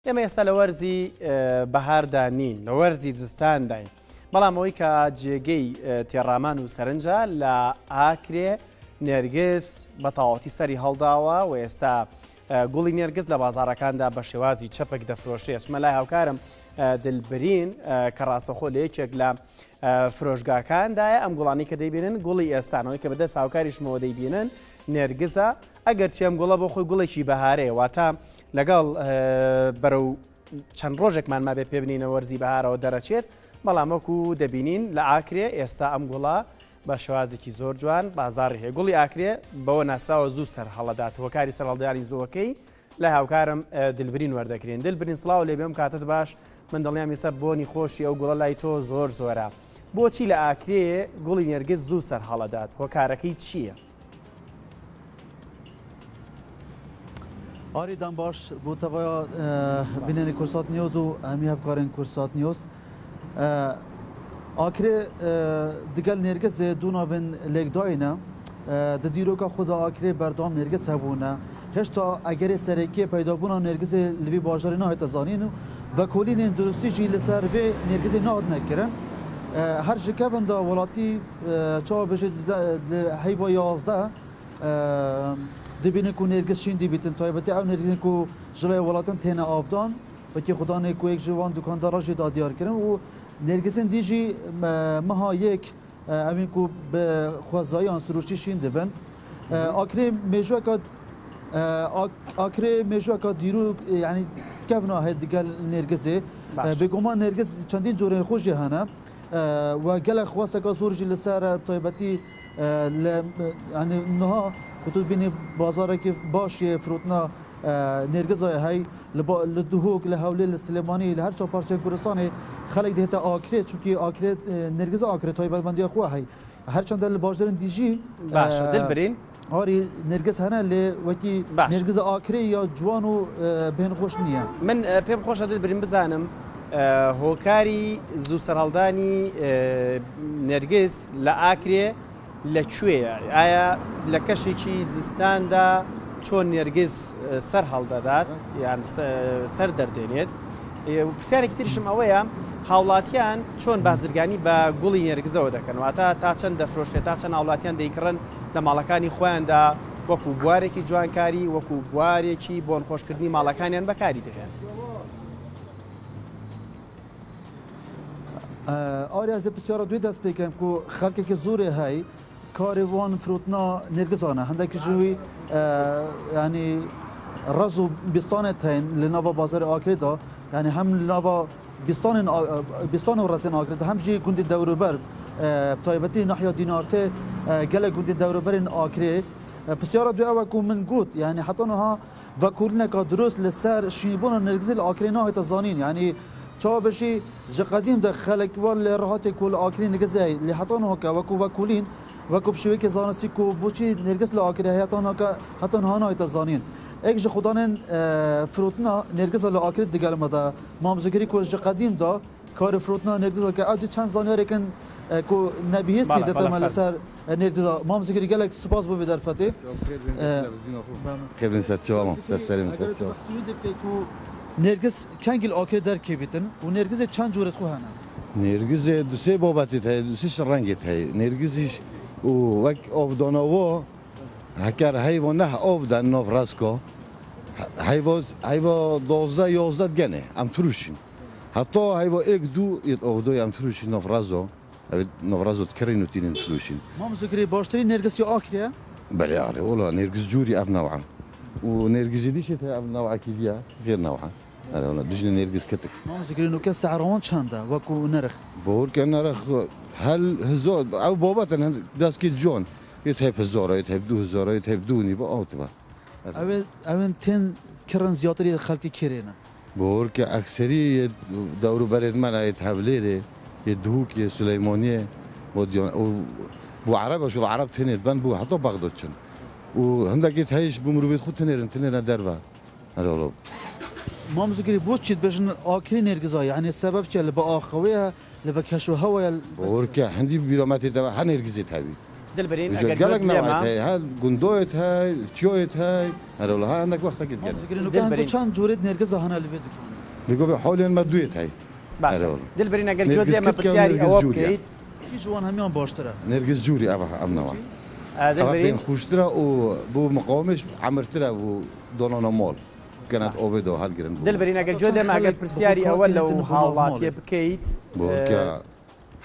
ئێمە ئێستا لە وەرزی بەهاردا نین لە وەرزی زستانداین بەڵام ئەوەی کە جێگەی تێڕامان و سەرنجە لە ئاکرێ نێرگس بە تەواوەتی سەری هەڵداوە و ئێستا گوڵی نێرگس لە بازاڕەکاندا بە شێوازی چەپێک دەفرۆشێت چمە لای هاوکارم دلبرین کە ڕاستەخۆ لە یەکێک لە فرۆشگاکاندایە ئەم گوڵانی کە دەیبینن گوڵی ئێستانەوەی کە بەدەست هاوکاریشمەوە دەیبینن نێرگزە ئەگەر چێم گوڵە بۆ خۆی گوڵێکی بەهارەیە واتە لەگەڵ بەرەو چەند ڕۆژێکمان ما بێ پێبنینە وەرزی بەهارەوە دەرەچێت بەڵام وەکو دەبینین لە ئاکرێ ئێستا ئەم گوڵە بە شێوازێکی زۆر جوان بازاڕی هەیە گوڵی ئاکرێ بەوە ناسراوە زوو سەر هەڵەدات هۆکاری سەر هەڵدانی زۆوەکەی لە هاوکارم دلبرین وەردەگرین دلبرین سڵاو لێ بێم کاتت باش من دڵنیام ئێستا بۆنی خۆشی ئەو گوڵە لای تۆ زۆر زۆرە بۆچی لە ئاکرێ گوڵی نێرگس زوو سەر هەڵەدات هۆکارەکەی چییە؟ آریدان باش بۆ تەوایا بینێنی کورسات نیۆز و ئەمی هەفکارên کورسات نیۆز ئاکرێ دیگەل نێرگزێ دوو navên lêkdayîne di dîroka xwe de ئاکرێ berdewam nêrgiz hebûne hêşta egerê serekiyê peydabûna nêrgizê li vî bajarê nahête zanîn û vekolînên durustî jî li ser vê nêrgizê nehatine kirin her ji kevin de welatî çawa bêje li heyva 11 dibînin ku nêrgiz şîn dîbîtin taybetî ew nêrgizên ku ji lê welatin têne avdan wekî xudanê ku yek ji wan dukandara jî da diyar kirin û nêrgizên dî jî meha yek evîn ku bi xwezayiyan siruştî şîn dibin akrê mêjweka dîrû yanî kevna heye digel nêrgizê bêguman nêrgiz çendîn corên xwe jî hene we gelek xwesteka zor jî li ser taybetî yanî niha tu bînî bazarekî baş yê firotna nêrgizayê hey li Duhok li Hewlê li Silêmanî li her çar parçeyên Kurdistanê xelek dihête akrê çûnkî akrê nêrgiza akrê taybetmendiya xwe hey her çanda li bajdarên dî jî دلبرین arî nêrgiz hene lê wekî nêrgiza akrê ya ciwan û bêhnixweş niye من پێم خۆشە دلبرین بزانم هۆکاری زوو سەرهەڵدانی نێرگس لە ئاکرێ لەکوێیە ئایا لە کەشێکی زستاندا چۆن نێرگس سەر هەڵدەدات یان سەر دەردێنێت پرسیارێکی تریشم ئەوەیە هاوڵاتیان چۆن بازرگانی بە گوڵی نێرگزەوە دەکەن واتە تا چەند دەفرۆشێت تا چەند هاوڵاتیان دەیکڕن لە ماڵەکانی خۆیاندا وەکو بوارێکی جوانکاری وەکو بوارێکی بۆ خۆشکردنی ماڵەکانیان بەکاری دەهێن ئاریا ez ê pisyara duê dest pêkem ku xelkeke zorê hey karê wan firotna nêrgizan e hindekî ji wî yanî rez û bîstanê heyn li nava bazarê akrê da yanî hem li nava bîstanê û rezên akrê de hem jî gundê dewrober taybetî nahiya dînartê gelek gundê dewroberên akrê pisyara duê ew ku min got yanî heta niha vekolîneka durust li ser şînîbûna nêrgizê li akrê nahête zanîn yanî çawa bişî ji qedîm de xelek war lê rehatê ku li akrê nêrgiz hey lê heta niha wekû vekolîn wekû şêwekê zanistî ku boçî nêrgiz li akrê heye heta niha nahête zanîn ek ji xudanên firotina nêrgiza li akrê digelme de mamzegirî ku ji qedîm da karê firotina nêrgiza ke ew dî çend zanyarêkin ku nebihîstî diteme li ser nêrgiza mamzegirî gelek spas bû vê derfetê Kevin Serçoğlu, seslerim Serçoğlu. nêrgiz kengî li akrê derkevîtin û nêrgizê çend corê xwe hene Nêrgizê du sê bobatê heye, du sê rengê heye. Nêrgizî û wek ovdanavo heker heyva neh ov den nav rasko heyva 12-11 gene em firûşîn heta heyva ek du yet ovdoy em firûşîn nav razo evet nav razo dikirîn û tînin firûşîn mamzegirî baştirî nêrgiz ya akrê ye belê arê ola nêrgiz curî ev newha û nêrgizê dî şê ev newekî diye gêr newha arê ola dijî nêrgiz ketik mamzegirî nûke seerawan çend e wekû nerix borke nerix hel hizar ew babetin destkê can yet hep hizara yet hep 2000 yet hep dûnî ba awtiva evên tên kirin ziyatî xelkê kêrê ne borke ekserî dewroberên me yet Hewlêrê yet Duhok yet Silêmaniyê bu Ereb şu Ereb tenê ben bu heta Bexdad çin û hindekî heye ji bo mirovê xwe tenêrin derve her ola mamzegirî boçî dibêjin akrê nêrgiza yanî sebeb çi li bi axewê ye li bi keşûhewê borke hindî bîrametê de her nêrgizê hevî دلبرین gelek newet heye her gundoyet hey çiyoyet hey her ola hindek wextekî mamzegirî nûke çend corê nêrgiza hene li vê dikûnê بيقول حولين ما دويت هاي باش أري والله. دلبرین ئەگەر نێرگس جۆ دێمە کرد کە پرسیاری نێرگس ئەوە جووریە. بکەیت کی جوان همیان باشتره نرجس جوري أبا أبنوا دلبرین خوشترا وبو مقاومش عمرترا ودونانا مال كانت أوبدو هالجرن دلبرین ئەگەر جۆ دێمە ئەگەر پرسیاری ئەوە لەو هاوڵاتیە بکەیت بوركا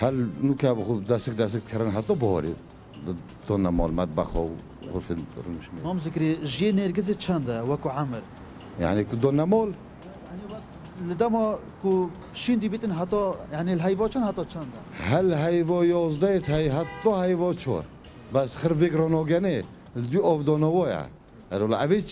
هل نوكا بخو داسك كرن حتى بهوري دونا مال مطبخ وغرفة المشمية مام ذكري جي نرجس چنده وكو عمر يعني دونا مال يعني وقت لدما كو شين دي بيتن حتى يعني الهيبا چن حتى چنده هل هيفو يوزديت هي حتى هيفو چور بس خربيك رونوغاني الدو اوف دونا ويا ارولا ابيت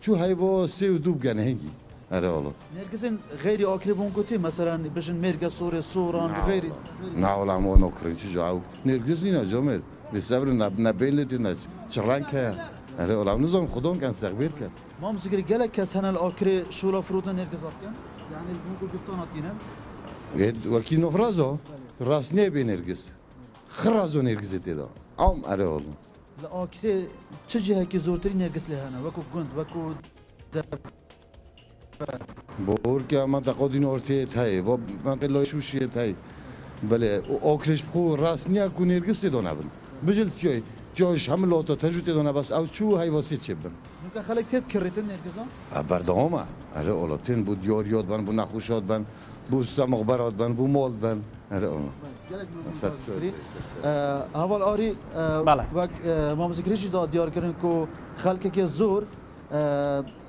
شو هيفو سي ودوب غاني هنجي ارولا نرجسن غيري اكل بونكوتي مثلا بجن ميرجا سوري سوران غيري نعول عمو نوكرين شو عاو نرجس لينا جميل بسبب نبين لتنا شرانكا ارولا نظام خدون كان سغبير كان مام ذكري قالك كاس هنا الاكل شو لا فروتنا نرجس اكل يعني البونكو بستاناتينا وكيل نفرازو راس نبي نرجس خرازو نرجس تدا ام ارولا الاكل تجي هيك زورتري نرجس لهنا وكو كنت وكو بوركا منطقة دين أورتيت هاي ومنطقة لو شوشيت هاي بله أوكريش بخو راس نيا كونيرجس تدونا بن بجل تيوش هم لوتو تجو تدونا بس أو شو هاي وسيت شبن ممكن خليك تذكرتن نرجسان بردهما أره أولتين بو ديوريوت بن بو نخوشات بن بو سمغبرات بن بو مول بن أره أولا اول آری بله. وقت مام ذكريش دا ديار كرن كو خلق كي زور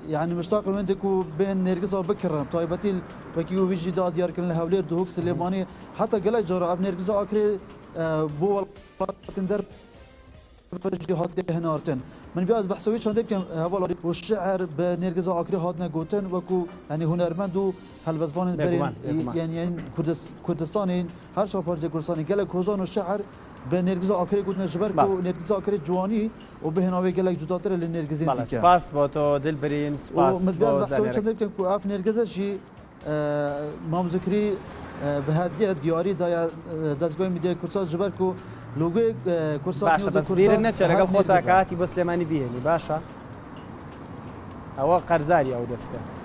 يعني مشتاق من دكو بين نرجس وبكرم طيبتي وكيو بيجي دا ديار كرن الهولير دوك سليماني حتى قال جرا اب نرجس اكري بو تندر بجي هات هنا ارتن من بياز بحثوي كان ديب اول والشعر بنرجس اكري هاتنا جوتن وكو يعني هنرمند و هلبزوان برين يعني كردستان هر شو بارجه كردستان قال كوزان والشعر بنرجس اكري قلنا جبركو نرجس اكري جواني وبهناوي قال لك جداتر للنرجسين بله سپاس بۆ تۆ دلبرین سپاس ومدبياز بۆ بحثوي كان زانیاری. ديب كو اف نرجس شي مام ذكري بهديه دياري دا دزگاه ميديا كورسات جبركو لوگو كورسات باشە بەس بیرن نەچێ لەگەڵ خۆتا کاتی بۆ سلێمانی بهێنی باشە ئەوە قەرزاری ئەو دەستکە